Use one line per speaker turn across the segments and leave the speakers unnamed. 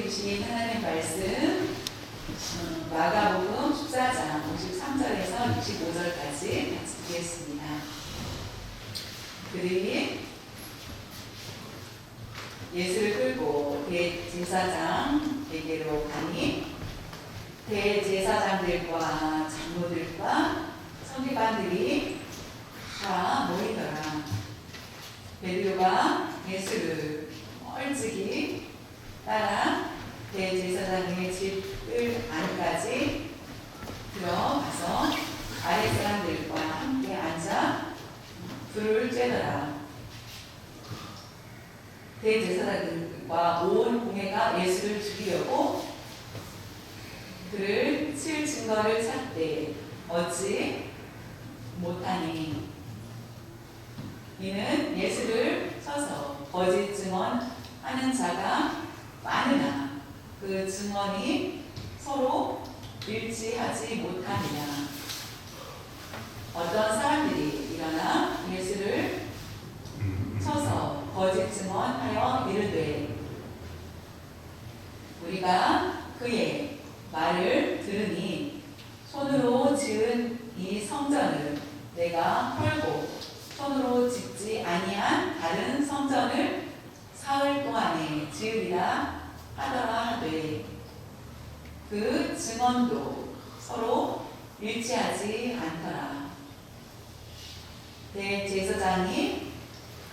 주신 하나님 말씀 마가복음 14장 53절에서 65절까지 같이 보겠습니다. 그들이 예수를 끌고 대제사장에게로 가니 대제사장들과 장로들과 서기관들이 다 모이더라. 베드로가 예수를 멀찍이 따라 대제사장의 집을 안까지 들어가서 아랫 사람들과 함께 앉아 불을 쬐더라. 대제사장들과 온 공회가 예수를 죽이려고 그를 칠 증거를 찾되 얻지 못하니 이는 예수를 쳐서 거짓 증언하는 자가 많으나 그 증언이 서로 일치하지 못하니라. 어떤 사람들이 일어나 예수를 쳐서 거짓 증언하여 이르되 우리가 그의 말을 들으니 손으로 지은 이 성전을 내가 헐고 손으로 짓지 아니한 다른 성전을 사흘 동안에 지으리라 하더라 하되 그 증언도 서로 일치하지 않더라. 대제사장이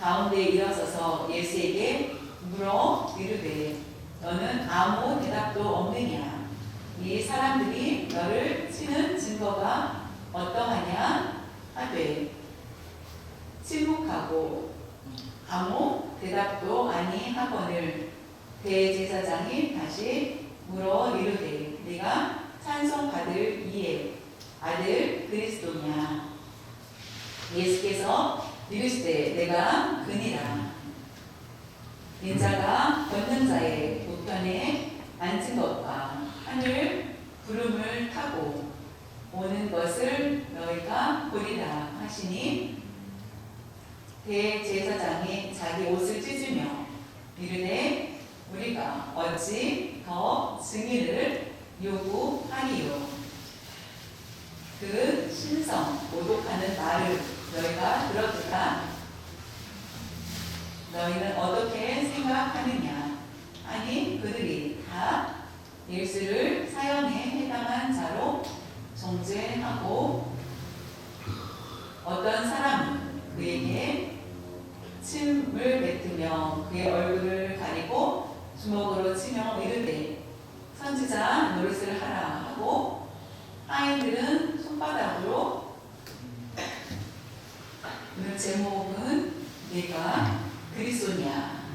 가운데 일어서서 예수에게 물어 이르되 너는 아무 대답도 없느냐? 이 사람들이 너를 치는 증거가 어떠하냐 하되 침묵하고 아무 대답도 아니하거늘 대제사장이 다시 물어 이르되 네가 찬송받을 이의 아들 그리스도냐? 예수께서 이르시되 내가 그니라. 인자가 걷는 자의 우편에 앉은 것과 하늘 구름을 타고 오는 것을 너희가 보리라 하시니 대제사장이 자기 옷을 찢으며 이르되 우리가 어찌 더 증인을 요구하리요? 그 신성 모독하는 말을 너희가 들었도다. 너희는 어떻게 생각하느냐? 아니 그들이 다 예수를 사형에 해당한 자로 정죄하고 어떤 사람은 그에게 침을 뱉으며 그의 얼굴을 가리고 주먹으로 치며 이르되 선지자 노릇을 하라 하고 하인들은 손바닥으로 오늘 제목은 네가 그리스도냐?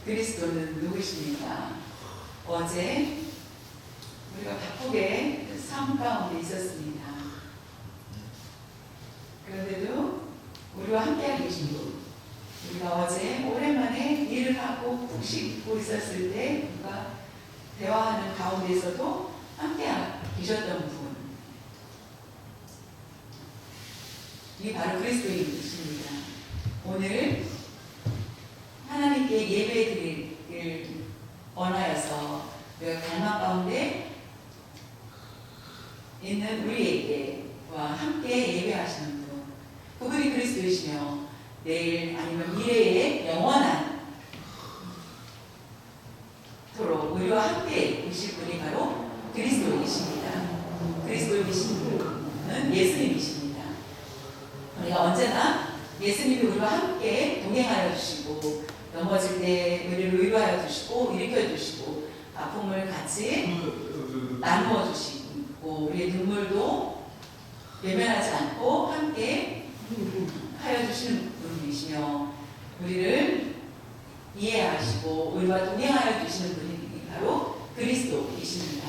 그리스도는 누구십니까? 어제 우리가 바쁘게 삶 가운데 있었습니다. 그런데도 우리와 함께 계신 분, 우리가 어제 오랜만에 일을 하고 푹 쉬고 있었을 때 우리가 대화하는 가운데서도 함께 계셨던 분, 이게 바로 그리스도인이십니다. 오늘 하나님께 예배 드리기를 원하여서 우리가 갈망 가운데 있는 우리에게와 함께 예배하시는 분, 그분이 그리스도이시며 내일 아니면 미래의 영원한 토록 우리와 함께 계실 분이 바로 그리스도이십니다. 그리스도이신 분은 예수님이십니다. 우리가 언제나 예수님이 우리와 함께 동행하여 주시고 넘어질 때 우리를 위로하여 주시고 일으켜 주시고 아픔을 같이 나누어 주시고 우리의 눈물도 외면하지 않고 함께 하여 주시는 분이시며 우리를 이해하시고 우리와 동행하여 주시는 분이 바로 그리스도이십니다.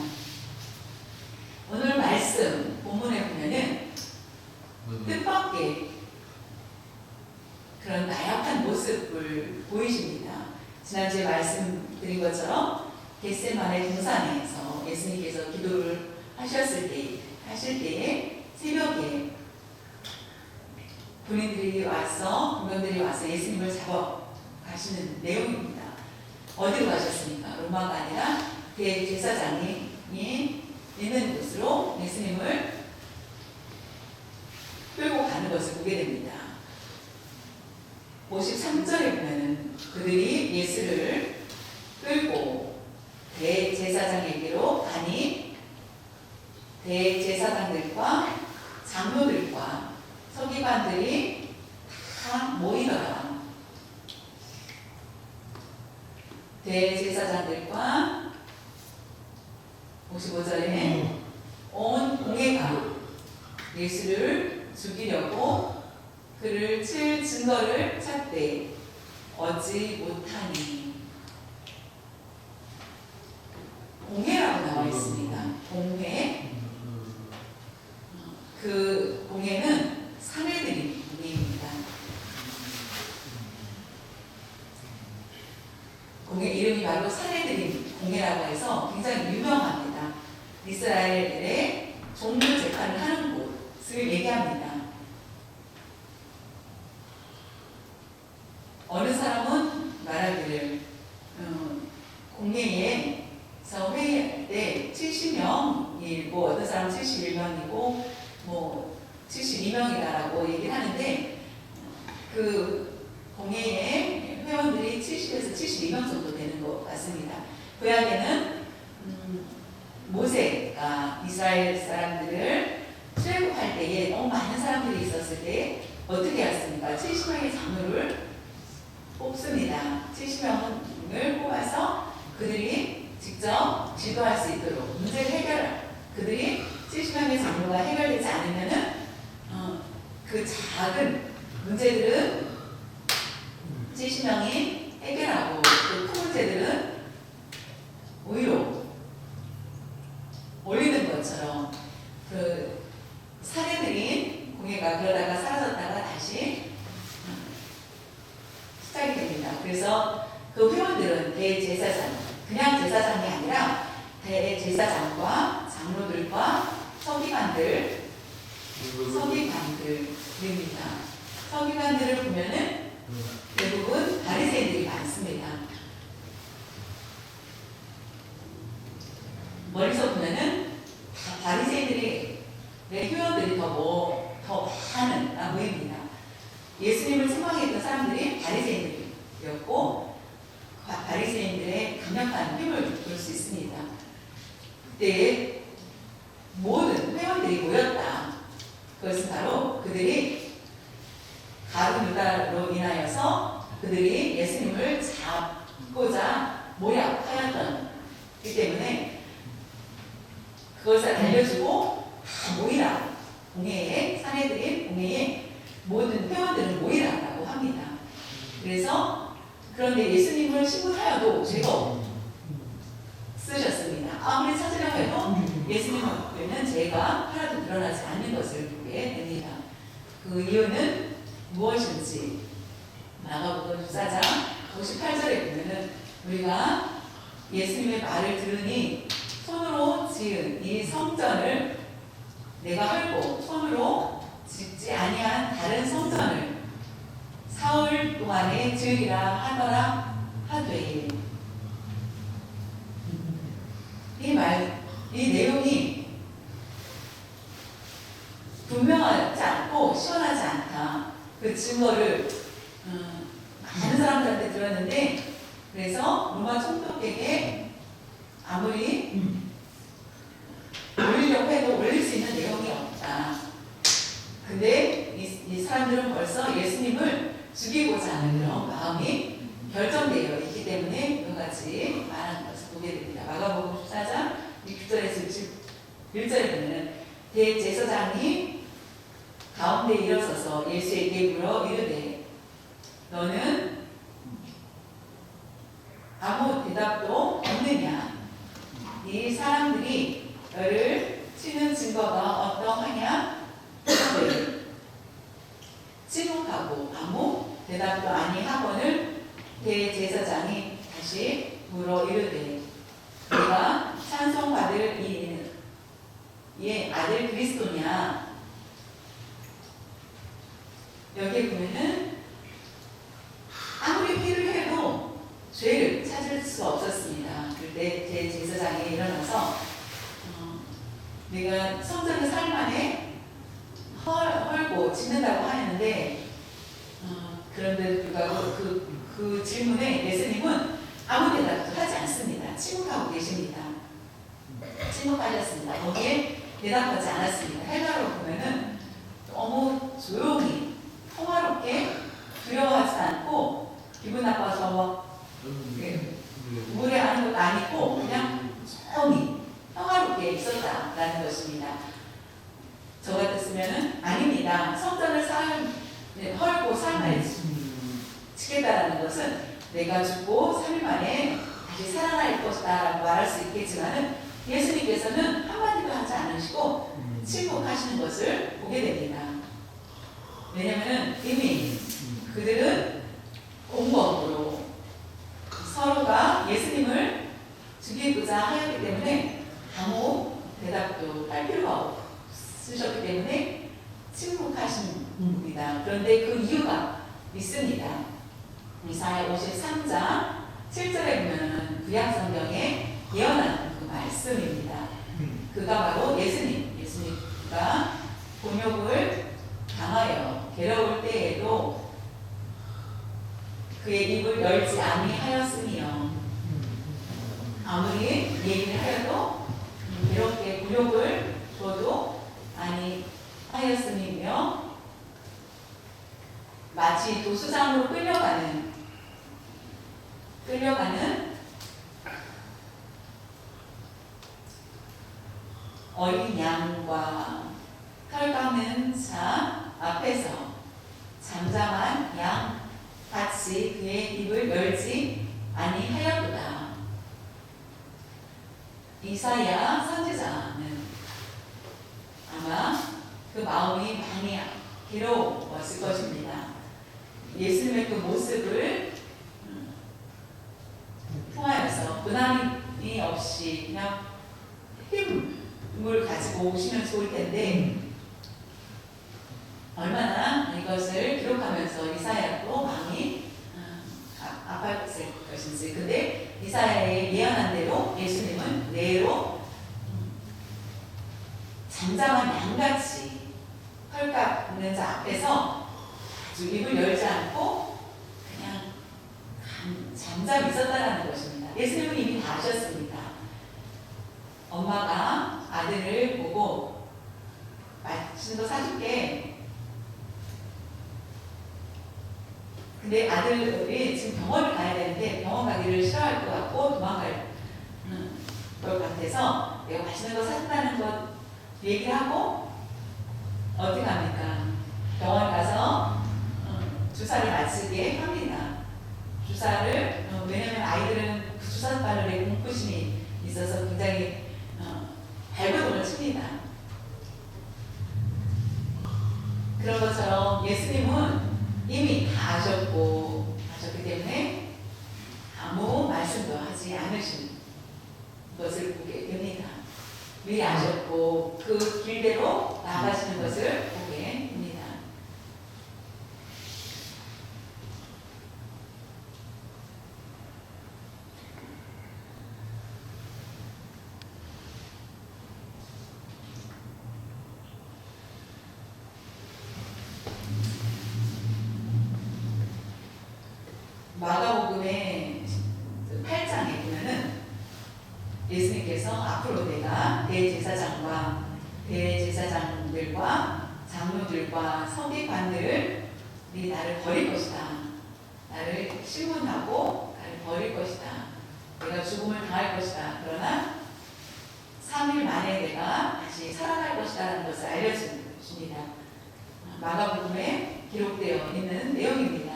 오늘 말씀 본문에 보면은 뜻밖의 그런 나약한 모습을 보이십니다. 지난주에 말씀드린 것처럼 겟세마네 동산에서 예수님께서 기도를 하실 때에 새벽에 군인들이 와서 공병들이 와서 예수님을 잡아 가시는 내용입니다. 어디로 가셨습니까? 로마가 아니라 대제사장이 있는 곳으로 예수님을 끌고 가는 것을 보게 됩니다. 53절에 보면 그들이 예수를 끌고 대제사장에게로 가니 대제사장들과 장로들과 서기관들이 다 모이더라. 대제사장들과 55절에 온 공회가 예수를 죽이려고 그를 칠 증거를 찾되 얻지 못하니. 공회라고 나와 있습니다. 공회. 그 공회는 사내들이 공회입니다. 공회 이름이 바로 사내들인 공회라고 해서 굉장히 유명합니다. 이스라엘의 종교 재판을 하는 곳을 얘기합니다. 어느 사람은 말하기를 공회에서 회의할 때 70명이고 어떤 사람은 71명이고 뭐 72명이다라고 얘기를 하는데 그 공회의 회원들이 70에서 72명 정도 되는 것 같습니다. 그 이야기는 모세가 이스라엘 사람들을 출애굽할 때에 너무 많은 사람들이 있었을 때 어떻게 했습니까? 70명의 장로를 뽑습니다. 70명을 뽑아서 그들이 직접 지도할 수 있도록 문제를 해결할. 그들이 70명의 장로가 해결되지 않으면은 그 작은 문제들은 70명이 해결하고 그 큰 문제들은 오히려 올리는 것처럼 그 사례들인 공회가 그러다가 사라졌다가 다시 시작이 됩니다. 그래서 그 회원들은 대제사장, 그냥 제사장이 아니라 대제사장과 장로들과 서기관들입니다. 서기관들을 보면은 대부분 바리새인들이 많습니다. 멀리서 보면은 바리새인들의 회원들이 더 많은 보입니다. 예수님을 생각했던 사람들이 바리새인들이었고 바리새인들의 강력한 힘을 볼 수 있습니다. 그때 모든 회원들이 모였다. 그것은 바로 그들이 가룟 유다로 인하여서 그들이 예수님을 잡고자 모략하였기 때문에 그것을 알려주고 모이라. 공회에 사내들인 공회에 모든 회원들은 모이라라고 합니다. 그래서 그런데 예수님을 신문하여도 죄가 쓰셨습니다. 아무리 찾으려고 해도 예수님께는 죄가 하나도 드러나지 않는 것을 보게 됩니다. 그 이유는 무엇인지 마가복음 14장 58절에 보면은 우리가 예수님의 말을 들으니 손으로 지은 이 성전을 내가 헐고 손으로 짓지 아니한 다른 성전을 사흘 동안에 지으리라 하더라 하되. 이 내용이 분명하지 않고 시원하지 않다. 그 증거를 많은 사람들한테 들었는데 그래서 로마 총독에게 아무리 올리려고 해도 올릴 수 있는 내용이 없다. 근데 이 사람들은 벌써 예수님을 죽이고자 하는 그런 마음이 결정되어 있기 때문에 이와 같이 말하는 것을 보게 됩니다. 마가복음 14장 6절에서 1절에 보면 대제사장이 가운데 일어서서 예수에게 물어 이르되 너는 아무 대답도 없느냐? 이 사람들이 너를 치는 증거가 어떠하냐? 침묵하고 아무 대답도 아니하거늘 대제사장이 다시 물어 이르되 네가 찬송받을 이의 아들 그리스도냐? 여기에 보면은 아무리 회의를 짓는다고 하는데 그런데 불구하고 그 질문에 예수님은 아무 대답도 하지 않습니다. 침묵하고 계십니다. 침묵하셨습니다. 거기에 대답하지 않았습니다. 헬라어로 보면은 너무 조용히 평화롭게 두려워하지 않고 기분 나빠서 막 우울해하는 것도 아니고 그냥 조용히 평화롭게 있었다라는 것입니다. 저 같았으면은 아닙니다. 성전을 헐고 삶을 지겠다라는 것은 내가 죽고 3일 만에 다시 살아날 것이다 라고 말할 수 있겠지만은 예수님께서는 한마디도 하지 않으시고 침묵하시는 것을 보게 됩니다. 왜냐하면 이미 그들은 공범으로 서로가 예수님을 죽이고자 하였기 때문에 아무 대답도 할 필요가 없으셨기 때문에 침묵하신 분입니다. 그런데 그 이유가 있습니다. 이사야 53장 7절에 보면 구약성경에 예언한 그 말씀입니다. 그가 바로 예수님가 곤욕을 당하여 괴로울 때에도 그의 입을 열지 아니하였으며 아무리 얘기를 하여도 이렇게 곤욕을 줘도 아니하였음이며 마치 도수장으로 끌려가는 어린 양과 털 깎는 자 앞에서 잠잠한 양 같이 그의 입을 열지 아니하였도다. 이사야 선지자는 아마 그 마음이 많이 괴로웠을 것입니다. 예수님의 그 모습을 통하여서 근함이 없이 그냥 힘을 가지고 오시면 좋을 텐데 얼마나 이것을 기록하면서 이사야도 마음이 아팠을 것인지. 근데 이사야의 예언한 대로 예수님은 내로 잠잠한 양같이 털 깎는 자 앞에서 아주 입을 열지 않고 그냥 잠잠 있었다라는 것입니다. 예수님은 이미 다 아셨습니다. 엄마가 아들을 보고 맛있는 거 사줄게. 근데 아들이 지금 병원을 가야 되는데 병원 가기를 싫어할 것 같고 도망갈 것 같아서 내가 맛있는 거 사준다는 것 얘기를 하고 어떻게 합니까? 병원 가서 주사를 맞추게 합니다. 주사를 왜냐하면 아이들은 그 주사 바늘에 공포심이 있어서 굉장히 발버둥을 칩니다. 그런 것처럼 예수님은 이미 다 아셨기 때문에 아무 말씀도 하지 않으신 것을 보게 됩니다. 미리 아셨고 그 길대로 나아가시는 것을 보게 됩니다. 마가복음의 8장에 보면은 예수님께서 앞으로 내가 대제사장들과 장로들과 서기관들이 나를 버릴 것이다. 나를 심문하고 나를 버릴 것이다. 내가 죽음을 당할 것이다. 그러나 3일 만에 내가 다시 살아날 것이라는 것을 알려줍니다. 마가복음에 기록되어 있는 내용입니다.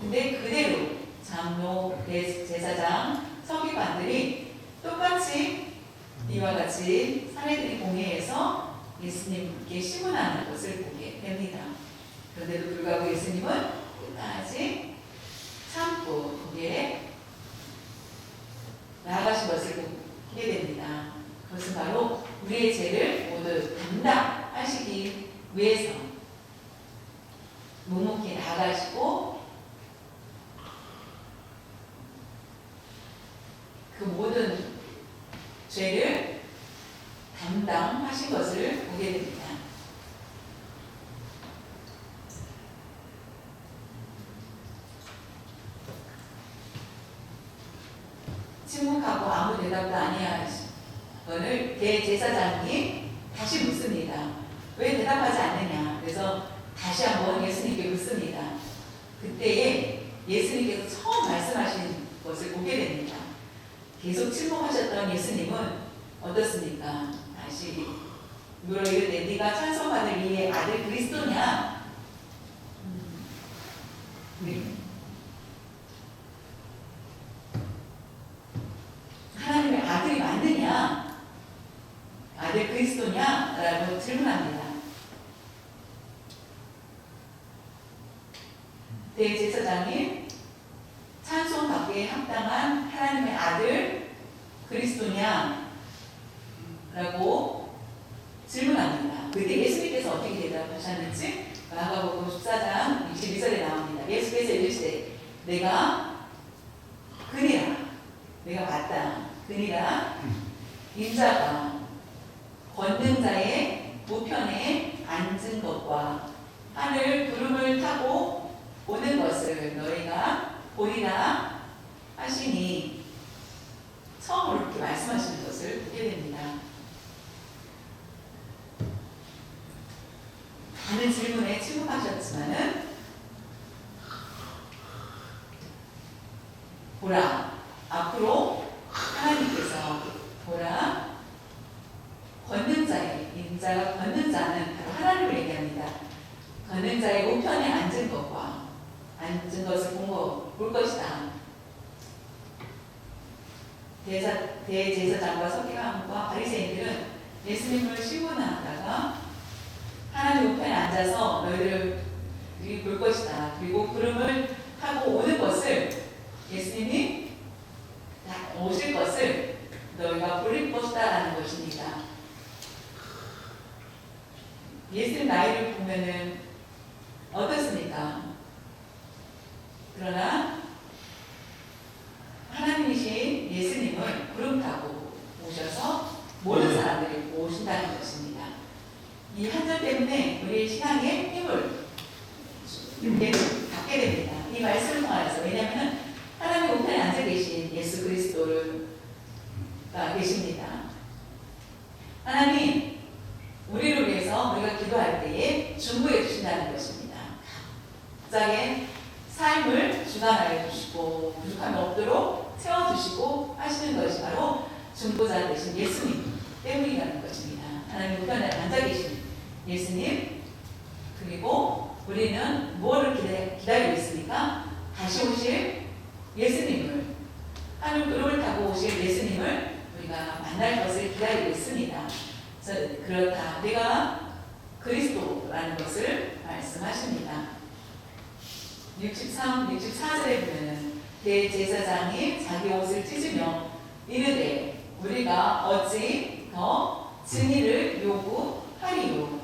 근데 그대로 장로, 대제사장, 서기관들이 똑같이 이와 같이 사내들이 공회에서 예수님께 심문하는 것을 보게 됩니다. 그런데도 불구하고 예수님은 끝까지 참고 거기에 나아가신 것을 보게 됩니다. 그것은 바로 우리의 죄를 모두 담당하시기 위해서 묵묵히 나아가시고 그 모든 죄를 담당하신 것을 보게 됩니다. 침묵하고 아무 대답도 아니하시거늘 대제사장이 다시 묻습니다. 왜 대답하지 않느냐. 그래서 다시 한번 예수님께 묻습니다. 그때에 예수님께서 처음 말씀하신 것을 보게 됩니다. 계속 침묵하셨던 예수님은 어떻습니까? 다시 물어 이르되 네가 찬송받을 이의 아들 그리스도냐? 하나님의 아들이 맞느냐? 아들 그리스도냐? 라고 질문합니다. 대제사장이 찬송받기에 합당한 하나님의 아들 그리스도냐? 라고 질문합니다. 그때 예수님께서 어떻게 대답하셨는지 마가복음 14장 22절에 나옵니다. 예수께서 이르시되 내가 그니라, 내가 맞다, 그니라 인자가 권능자의 우편에 앉은 것과 하늘 구름을 타고 오는 것을 너희가 보리라 하시니 처음으로 이렇게 말씀하시는 것을 보게 됩니다. 많은 질문에 침묵하셨지만은 보라, 앞으로 하나님께서 보라, 권능자의, 인자가 권능자는 바로 하나님을 얘기합니다. 권능자의 우편에 앉은 것과 앉은 것을 볼 것이다. 대제사장과 서기관과 바리새인들은 예수님을 신문하다가 하나님 우편에 앉아서 너희를 볼 것이다. 그리고 구름을 타고 오는 것을 예수님이 오실 것을 너희가 볼 것이다 라는 것입니다. 예수님 나이를 보면은 어떻습니까? 그러나 하나님이신 예수님을 구름 타고 오셔서 모든 사람들이 오신다는 것입니다. 이 한 절 때문에 우리의 신앙의 힘을 갖게 됩니다. 이 말씀을 통해서. 왜냐하면 하나님 우편에 앉아 계신 예수 그리스도가 계십니다. 하나님 우리를 위해서 우리가 기도할 때에 중보해 주신다는 것입니다. 각자의 삶을 주관하여 주시고 부족함이 없도록 채워주시고 하시는 것이 바로 중보자 되신 예수님 때문이라는 것입니다. 하나님 우편에 앉아 계신 예수님, 그리고 우리는 무엇을 기다리고 있습니까? 다시 오실 예수님을, 하늘 구름을 타고 오실 예수님을 우리가 만날 것을 기다리고 있습니다. 그렇다, 내가 그리스도라는 것을 말씀하십니다. 63, 64절에 보면 대제사장이 자기 옷을 찢으며 이르되 우리가 어찌 더 증인을 요구하리요.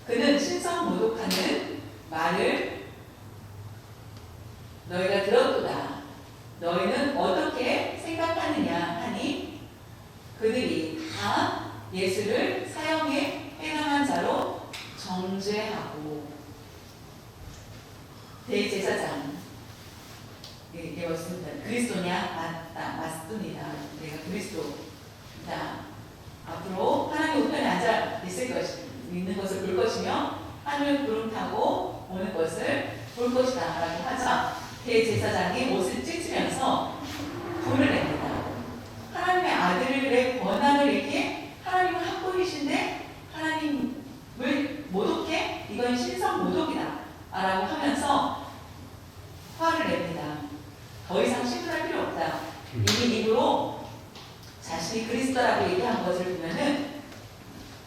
그는 신성 모독하는 말을 너희가 들었도다. 너희는 어떻게 생각하느냐 하니 그들이 다 예수를 사형에 해당한 자로 정죄하고 대제사장 이게 맞습니다. 그리스도냐? 맞습니다. 내가 그리스도다. 앞으로 하나님 우편에 앉아 있는 것을 볼 것이며 하늘 구름 타고 오는 것을 볼 것이다 라고 하자 대제사장이 옷을 찢으면서 불을 냅니다. 하나님의 아들의 권한을 이렇게 하나님은 한 분이신데 하나님을 모독해? 이건 신성 모독이다 라고 하면서 화를 냅니다. 더 이상 신문할 필요 없다. 이미 입으로 자신이 그리스도라고 얘기한 것을 보면은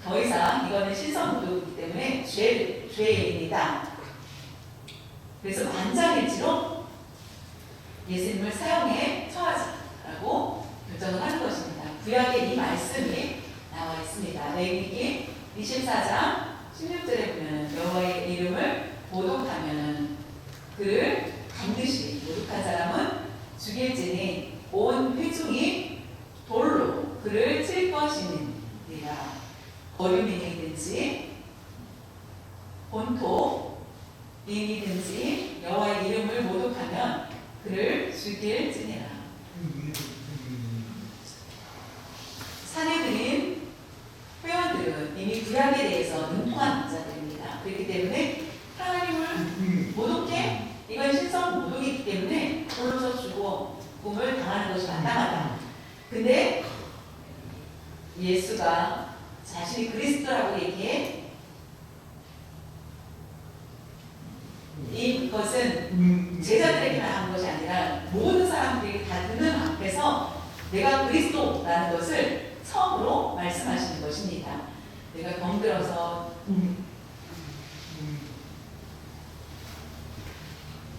더 이상 이거는 신성 모독이기 때문에 죄인이다. 그래서 만장일치로 예수님을 사형에 처하자라고 결정을 하는 것입니다. 구약에 이 말씀이 나와 있습니다. 레위기 24장 16절에 보면 여호와의 이름을 모독하면 그를 반드시 모독한 사람은 죽일지니 온 회중이 돌로 그를 칠 것이니라. 거류민이든지 본토인이든지 여호와의 이름을 모독하면 그를 죽일지니라. 이것은 제자들에게만 한 것이 아니라 모든 사람들이 다 듣는 앞에서 내가 그리스도라는 것을 처음으로 말씀하시는 것입니다. 내가 병들어서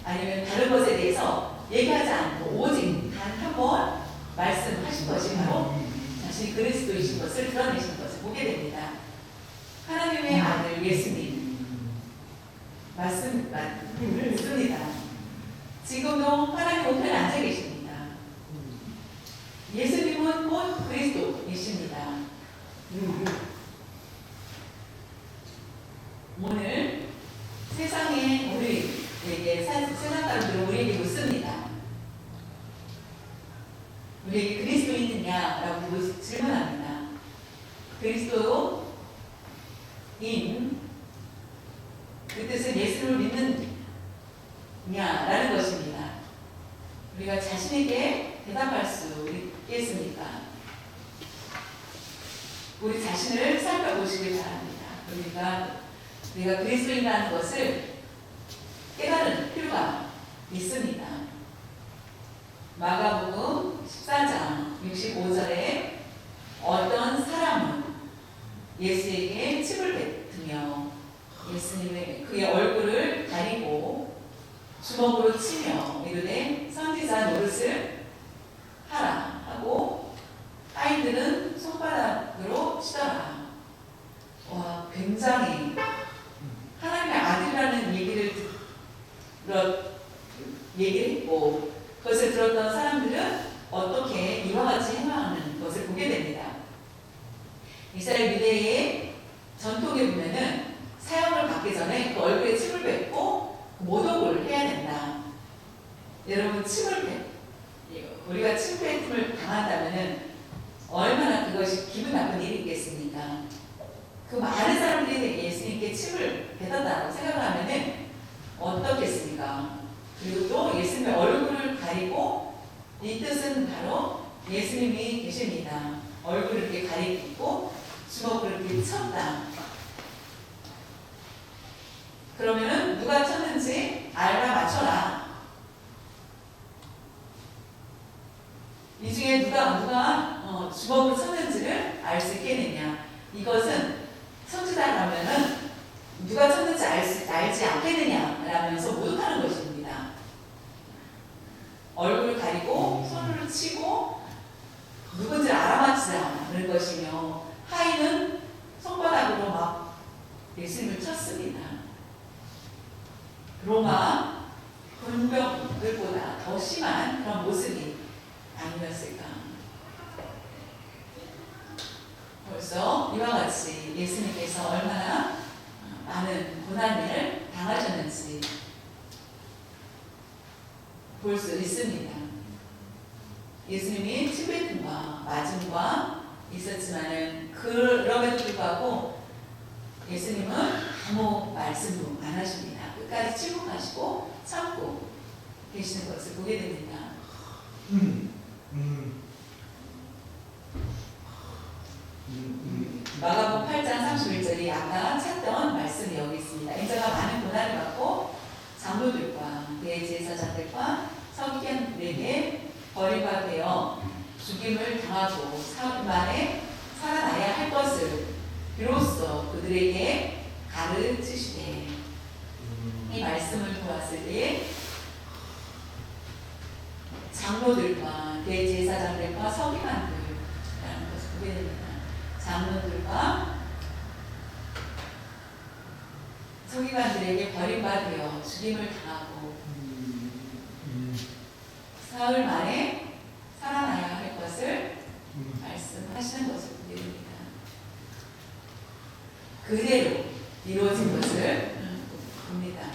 아니면 다른 것에 대해서 얘기하지 않고 오직 단 한 번 말씀하신 것이 바로 자신이 그리스도이신 것을 드러내신 것을 보게 됩니다. 하나님의 아들 예수님 말씀을 씁니다. 지금도 하나님 우편에 앉아 계십니다. 예수님은 곧 그리스도이십니다. 오늘 세상에 우리에게 세상 사람들은 우리에게 묻습니다. 우리에게 그리스도 있느냐라고 질문합니다. 그리스도인 그 뜻은 예수를 믿느냐라는 것입니다. 우리가 자신에게 대답할 수 있겠습니까? 우리 자신을 살펴보시길 바랍니다. 우리가 내가 그리스도인이라는 것을 깨달을 필요가 있습니다. 마가복음 14장 65절에 어떤 사람은 예수에게 침을 뱉으며 예수님의 그의 얼굴을 가리고 주먹으로 치며 이르되 선지자 노릇을 하라 하고 하인들은 손바닥으로 치더라. 와, 굉장히 하나님의 아들이라는 얘기를 했고 그것을 들었던 사람들은 어떻게 이와 같이 행하는 것을 보게 됩니다. 이스라엘 유대의 전통에 보면은 사형을 받기 전에 그 얼굴에 침을 뱉고 모독을 해야 된다. 여러분 우리가 침 뱉음을 당한다면은 얼마나 그것이 기분 나쁜 일이 있겠습니까? 그 많은 사람들이 예수님께 침을 뱉었다고 생각을 하면은 어떻겠습니까? 그리고 또 예수님의 얼굴을 가리고 이 뜻은 바로 예수님이 계십니다. 얼굴을 이렇게 가리고 주먹을 이렇게 쳤다. 그러면은 누가 쳤는지 알아맞혀라. 이 중에 누가 주먹을 쳤는지를 알 수 있겠느냐. 이것은 선지자라면은 누가 쳤는지 알지 않겠느냐라면서 모독하는 것입니다. 얼굴을 가리고 손을 치고 누군지 알아맞히자는 것이며 하인은 손바닥으로 막 예수님을 쳤습니다. 로마 군병들보다 더 심한 그런 모습이 아니었을까. 벌써 이와 같이 예수님께서 얼마나 많은 고난을 당하셨는지 볼 수 있습니다. 예수님이 침뱉음과 맞음과 있었지만은 그럼에도 불구하고 예수님은 아무 말씀도 안 하십니다. 끝까지 침묵하시고 참고 계시는 것을 보게 됩니다. 마가복음 8장 31절이 아까 찾던 말씀이 여기 있습니다. 인자가 많은 고난을 받고 장로들과 대제사장들과 서기관들에게 버림받아 죽임을 당하고 사흘 만에 살아나야 할 것을 비로소 그들에게 가르치시되 이 말씀을 보았을 때 장로들과 대제사장들과 서기관들이라는 것을 보게 됩니다. 장로들과 서기관들에게 버림받아 죽임을 당하고 사흘 만에 살아나야 할 것을 말씀하시는 것을 보게 됩니다. 그대로 이루어진 것을 봅니다.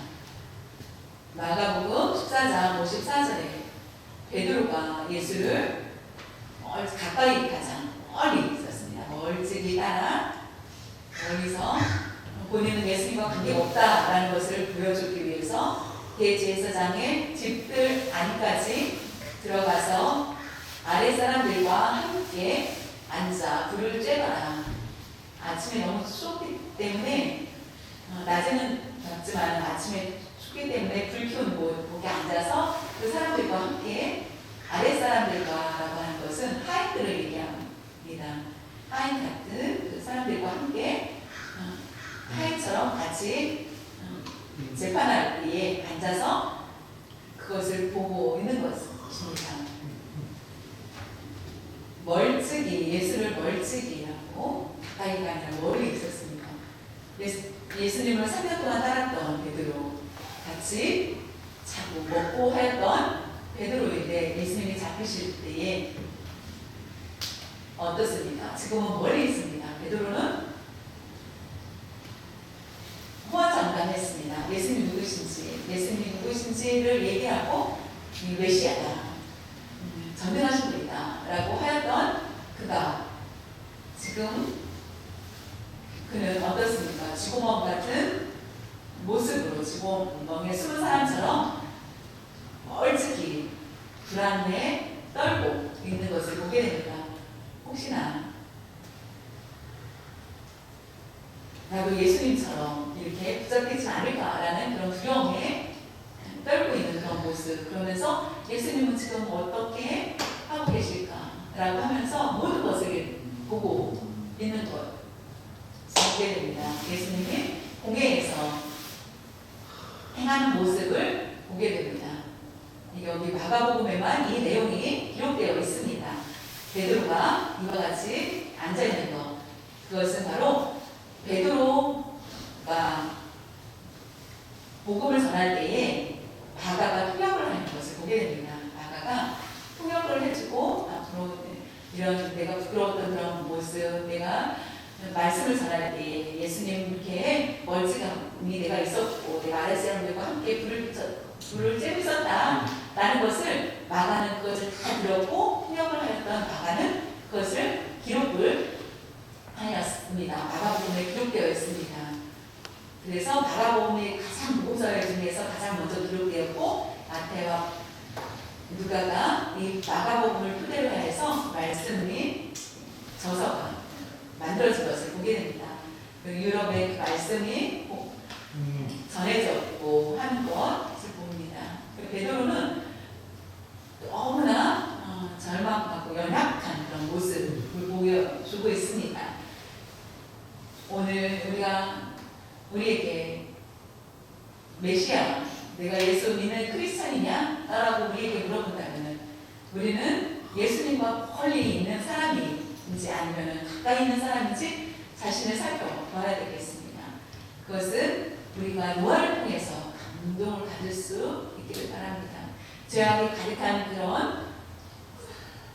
마가복음 14장 54절에 베드로가 예수를 가까이 가자 멀리 있었습니다. 멀찍이 따라 멀리서 본인은 예수님과 관계가 없다라는 것을 보여주기 위해서 대제사장의 집들 안까지 들어가서 아랫사람들과 함께 앉아 불을 쬐더라. 아침에 너무 추웠기 때문에 낮에는 덥지만 아침에 춥기 때문에 불 켜운 곳에 앉아서 그 사람들과 함께 아랫사람들과라고 하는 것은 하인들을 얘기합니다. 하인 같은 그 사람들과 함께 하인처럼 같이 재판할 때에 앉아서 그것을 보고 있는 것입니다. 멀찍이, 예수를 멀찍이라고 가까이가 아니라 멀리 있었습니다. 예수님을 3년 동안 따랐던 베드로, 같이 자고 먹고 하였던 베드로인데 예수님이 잡히실 때에 어떻습니까? 지금은 멀리 있습니다. 베드로는 호언장담했습니다. 예수님 누구신지를 얘기하고 이 메시아다, 전능하신 분이다 라고 하였던 그가 지금 그는 어떻습니까? 쥐구멍 같은 모습으로 쥐구멍에 숨은 사람처럼 멀찍이 불안에 떨고 있는 것을 보게 됩니다. 혹시나 나도 예수님처럼 이렇게 부족하지 않을까라는 그런 두려움에 떨고 있는 그런 모습, 그러면서 예수님은 지금 어떻게 하고 계실까라고 하면서 모든 것을 보고 있는 것 보게 됩니다. 예수님이 공회에서 행하는 모습을 보게 됩니다. 여기 마가복음에만 이 내용이 기록되어 있습니다. 베드로가 이와 같이 앉아있는 것, 그것은 바로 베드로가 복음을 전할 때에 마가가 통역을 하는 것을 보게 됩니다. 마가가 통역을 해주고 앞으로 이런 내가 부끄러웠던 그런 모습, 내가 말씀을 전할 때 예수님께 멀찍함이 내가 있었고 내가 아랫사람들과 함께 불을 쬐고 있었다 라는 것을 마가는 그것을 다 들었고 통역을 하였던 마가는 그것을 기록을 하였습니다. 마가복음에 기록되어 있습니다. 그래서 마가복음의 가장 복음서 중에서 가장 먼저 기록되었고 마태와 누가가 이 마가복음을 토대로 해서 말씀이 저서가 만들어진 것을 보게 됩니다. 유럽의 그 말씀이 전해졌고 하는 것을 봅니다. 베드로는 너무나 절망하고 연약한 그런 모습을 보여주고 있습니다. 오늘 우리에게 메시아, 내가 예수 믿는 크리스찬이냐? 라고 우리에게 물어본다면 우리는 예수님과 멀리 있는 사람인지 아니면 가까이 있는 사람인지 자신을 살펴봐야 되겠습니다. 그것은 우리가 노아를 통해서 감동을 받을 수 있기를 바랍니다. 죄악이 가득한 그런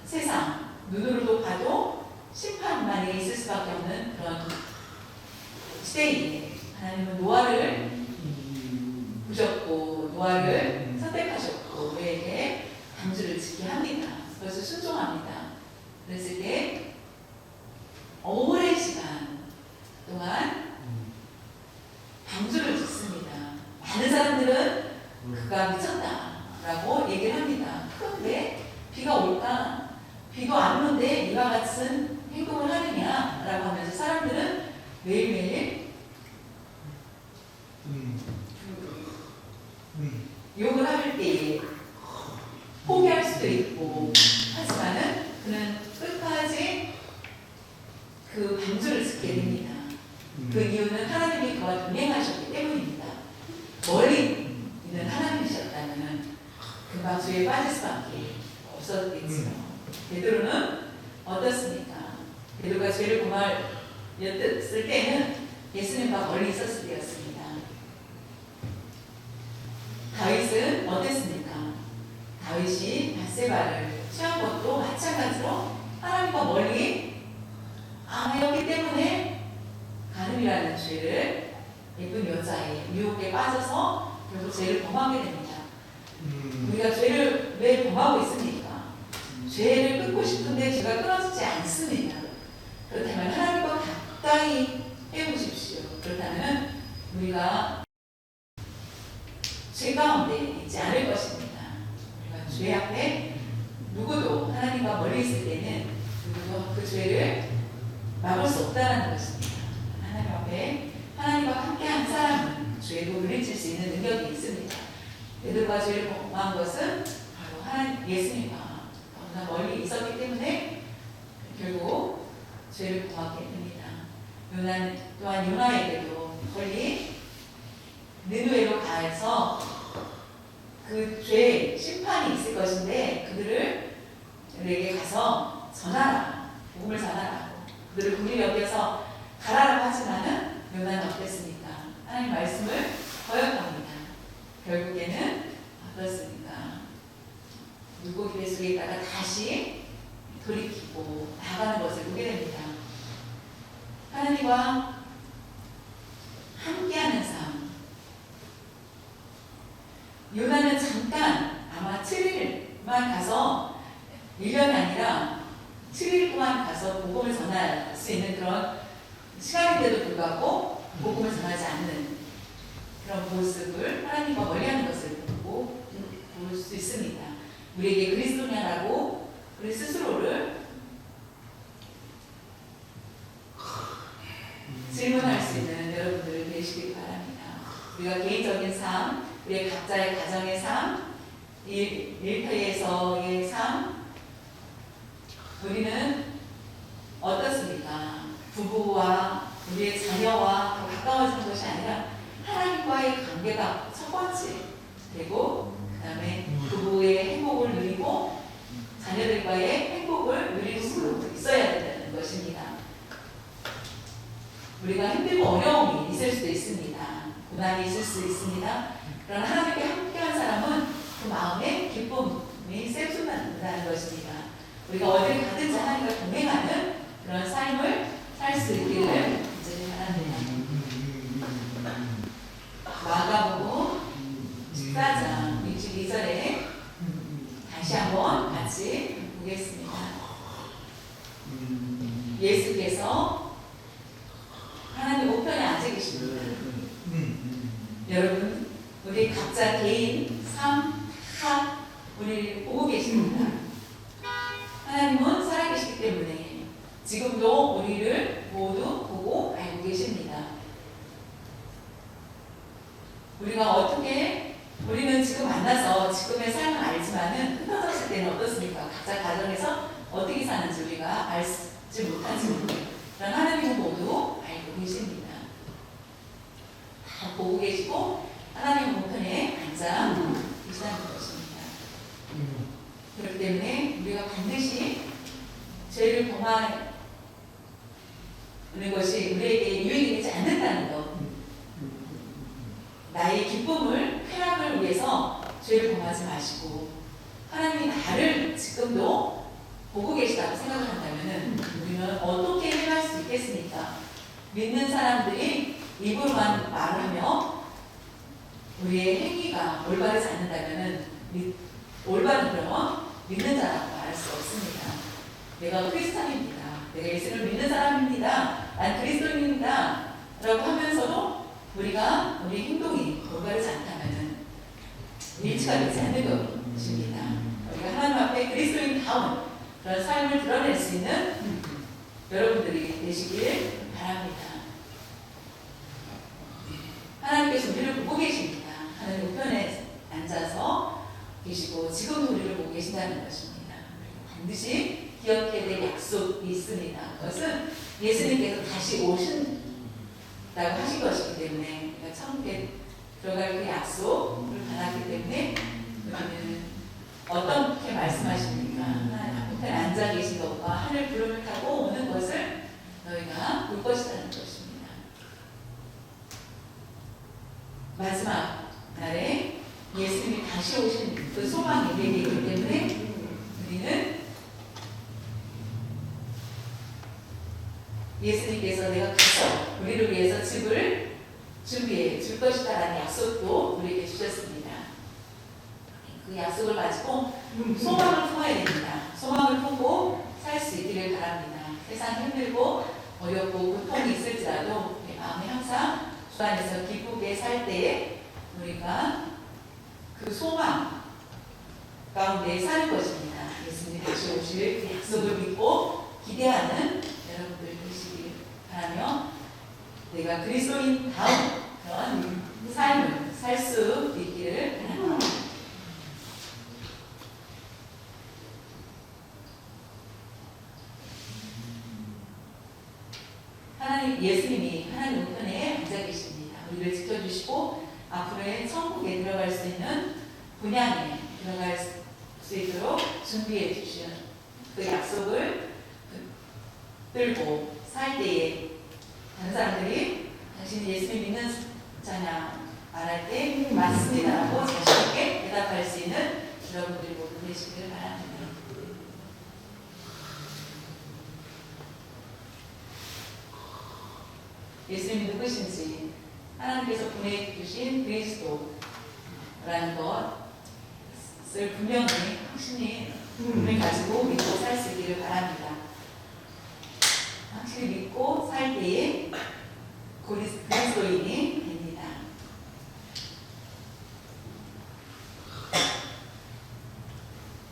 세상, 눈으로도 봐도 심판만이 있을 수밖에 없는 그런 시대에 하나님은 노아를 보셨고 노아를 선택하셨고 우리에게 방주를 짓게 합니다. 그래서 순종합니다. 그랬을 때 오랜 시간 동안 방주를 짓습니다. 많은 사람들은 그가 미쳤다라고 얘기를 합니다. 그런데 비가 올까? 비도 안 오는데 이와 같은 행동을 하느냐라고 하면서 사람들은 매일매일 욕을 할 때에 포기할 수도 있고 하지만은 그는 끝까지 그 방주를 짓게 됩니다. 그 이유는 하나님이 그와 동행하셨기 때문입니다. 멀리 있는 하나님이셨다면 금방 죄에 빠질 수밖에 없었겠지요. 베드로는 어떻습니까? 베드로가 죄를 범하였을 때는 예수님과 멀리 있었을 때였습니다. 다윗은 어땠습니까? 다윗이 밧세바를 취한 것도 마찬가지로 하나님과 멀리 아내였기 때문에 간음이라는 죄를 예쁜 여자의 유혹에 빠져서 결국 죄를 범하게 됩니다. 우리가 죄를 왜 범하고 있습니까? 죄를 끊고 싶은데 죄가 끊어지지 않습니다. 그렇다면 하나님과 가까이 해보십시오. 그렇다면 우리가 죄 가운데 있지 않을 것입니다. 우리가 죄 앞에 누구도 하나님과 멀리 있을 때는 누구도 그 죄를 막을 수 없다는 것입니다. 하나님 앞에 하나님과 함께한 사람은 죄도 물리칠 수 있는 능력이 있습니다. 베드로가 죄를 범한 것은 바로 하나님 예수님과 너무나 멀리 있었기 때문에 결국 죄를 범하게 됩니다. 요나 또한 요나에게도 멀리 느느웨로 가서 그 죄 심판이 있을 것인데 그들에게 가서 전하라, 복음을 전하라. 그들을 긍휼히 여겨서 가라라고 하지만은 요나는 어땠습니까? 하나님 말씀을 거역합니다. 결국에는 어떻습니까? 물고기 배 속에 있다가 다시 돌이키고 나가는 것을 보게 됩니다. 하나님과 함께하는 삶. 요나는 잠깐 아마 7일만 가서 1년이 아니라 7일 동안 가서 복음을 전할 수 있는 그런 시간인데도 불구하고 복음을 전하지 않는 그런 모습을 하나님과 멀리하는 것을 보고 볼 수 있습니다. 우리에게 그리스도냐라고 우리 스스로를 질문할 수 있는 여러분들이 되시길 바랍니다. 우리가 개인적인 삶, 우리의 각자의 가정의 삶, 일터에서의 삶, 우리는 어떻습니까? 부부와 우리의 자녀와 더 가까워지는 것이 아니라 하나님과의 관계가 첫 번째 되고, 그 다음에 부부의 행복을 누리고 자녀들과의 행복을 누릴 수 있어야 된다는 것입니다. 우리가 힘들고 어려움이 있을 수도 있습니다. 고난이 있을 수 있습니다. 그러나 하나님께 함께한 사람은 그 마음에 기쁨이 샘솟는다는 것입니다. 우리가 어딜 가든지 하나님과 동행하는 그런 삶을 살 수 있기를 이제 바랍니다. 마가복음 14장 62절에 다시 한번 같이 보겠습니다. 예수께서 하나님 우편에 앉아 계십니다. 여러분, 우리 각자 개인 삶 다 우리를 보고 계십니다. 하나님은 살아계시기 때문에 지금도 우리를 모두 보고 알고 계십니다. 우리가 어떻게, 우리는 지금 만나서 지금의 삶을 알지만은 흩어졌을 때는 어떻습니까? 각자 가정에서 어떻게 사는지 우리가 알지 못하지만 그런 하나님은 모두 알고 계십니다. 다 보고 계시고 하나님 우편에 앉아 계시다는 것입니다. 그렇기 때문에 우리가 반드시 죄를 범하는 것이 우리에게 유익이 되지 않는다는 것, 나의 기쁨을, 쾌락을 위해서 죄를 범하지 마시고 하나님이 나를 지금도 보고 계시다고 생각을 한다면 우리는 어떻게 행할 수 있겠습니까? 믿는 사람들이 입으로만 말을 하며 우리의 행위가 올바르지 않는다면 올바른 그러면 믿는 자라고 말할 수 없습니다. 내가 크리스찬입니다. 내가 예수를 믿는 사람입니다. 난 그리스도인입니다. 라고 하면서도 우리가 우리 행동이 올바르지 않다면 일치가 되지 않는 것입니다. 우리가 하나님 앞에 그리스도인다운 그런 삶을 드러낼 수 있는 여러분들이 되시길 바랍니다. 하나님께서 우리를 보고 계십니다. 하나님 우편에 앉아서 계시고 지금도 우리를 보고 계신다는 것입니다. 반드시 기억해야 될 약속이 있습니다. 그것은 예수님께서 다시 오신다고 하신 것이기 때문에 우리가 천국에 들어갈 그 약속을 받았기 때문에 우리는 어떻게 말씀하십니까? 하나님 우편에 앉아 계신 것과 하늘 구름을 타고 오는 것을 너희가 볼 것이라는 것입니다. 마지막 날에 예수님이 다시 오신 그 소망이 우리에게 있기 때문에 우리는 예수님께서 내가 가서 우리를 위해서 집을 준비해 줄 것이다라는 약속도 우리에게 주셨습니다. 그 약속을 가지고 소망을 품어야 됩니다. 소망을 품고 살 수 있기를 바랍니다. 세상 힘들고 어렵고 고통이 있을지라도 우리 마음에 항상 주 안에서 기쁘게 살 때에 우리가 그 소망 가운데 사는 것입니다. 예수님이 다시 오실 그 약속을 믿고 기대하는 여러분들 되시길 바라며 내가 그리스도인 다운 그런 삶을 살 수 있기를 바랍니다. 예수님이 하나님 우편에 앉아 계십니다. 우리를 지켜주시고 앞으로의 천국에 들어갈 수 있는 분양에 들어갈 수 있도록 준비해 주신 그 약속을 들고 살 때에 다른 사람들이 당신이 예수님 믿는 자냐 말할 때 맞습니다라고 자신있게 대답할 수 있는 여러분들이 모두 되시기를 바랍니다. 예수님이 누구신지 하나님께서 보내주신 그리스도라는 것을 분명히 확신을 가지고 믿고 살 수 있기를 바랍니다. 확실히 믿고 살 때에 그리스도인이 됩니다.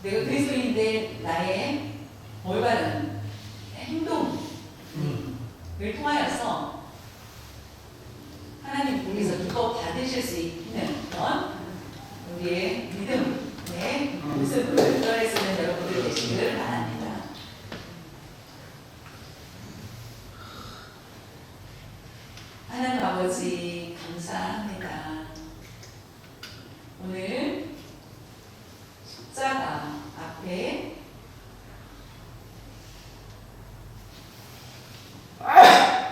내가 그리스도인인데 나의 올바른 행동을 통하여서 하나님께서 기뻐 받으실 수 있는 그런 우리의 믿음의 모습을 드러낼 수 있는 여러분들 되시기를 바랍니다. 하나님 아버지 감사합니다. 오늘 십자가 앞에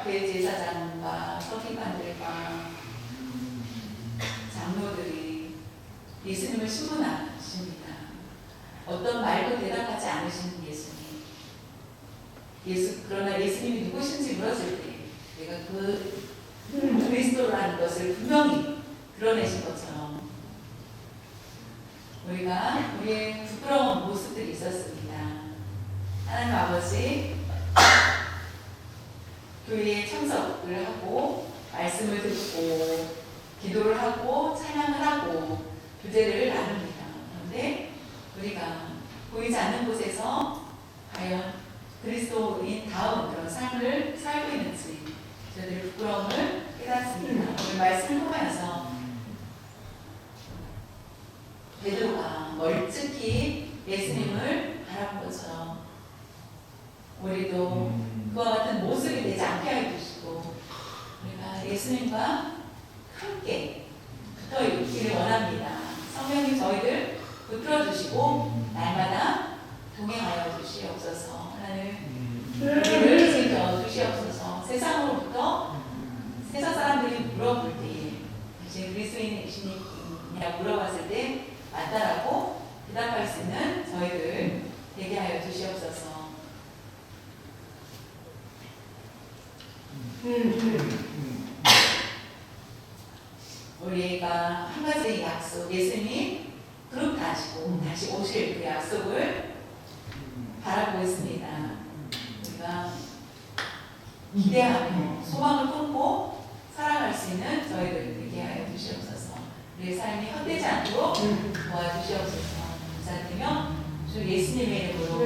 대제사장과 서기관들과 장로들이 예수님을 신문하십니다. 어떤 말도 대답하지 않으시는 예수님. 그러나 예수님이 누구신지 물었을 때 내가 그 그리스도라는 것을 분명히 드러내신 것처럼 우리가 우리의 부끄러운 모습들이 있었습니다. 하나님 아버지, 교회에 참석을 하고 말씀을 듣고 기도를 하고 찬양을 하고 교제를 나눕니다. 그런데 우리가 보이지 않는 곳에서 과연 그리스도인 다운 그런 삶을 살고 있는지 저희들의 부끄러움을 깨닫습니다. 오늘 말씀을 통하여서 베드로가 멀찍이 예수님을 바라본 것처럼 우리도 그와 같은 모습이 되지 않게 해주시고 우리가 예수님과 함께 붙어 있기를 원합니다. 성령님 저희들 붙들어주시고 날마다 동행하여 주시옵소서. 하나님 우리를 지켜주시옵소서. 세상으로부터 세상 사람들이 물어볼 때 당신 그리스도인이시냐고 물어봤을 때 맞다라고 대답할 수 있는 저희들 되게 하여 주시옵소서. 우리가 한 가지 약속, 예수님이 그룹하시고 다시 오실 그 약속을 바라고 있습니다. 우리가 기대하며 소망을 품고 살아갈 수 있는 저희들 되게 하여 주시옵소서. 우리의 삶이 헛되지 않도록 도와주시옵소서. 감사드리며 주 예수님의 이름으로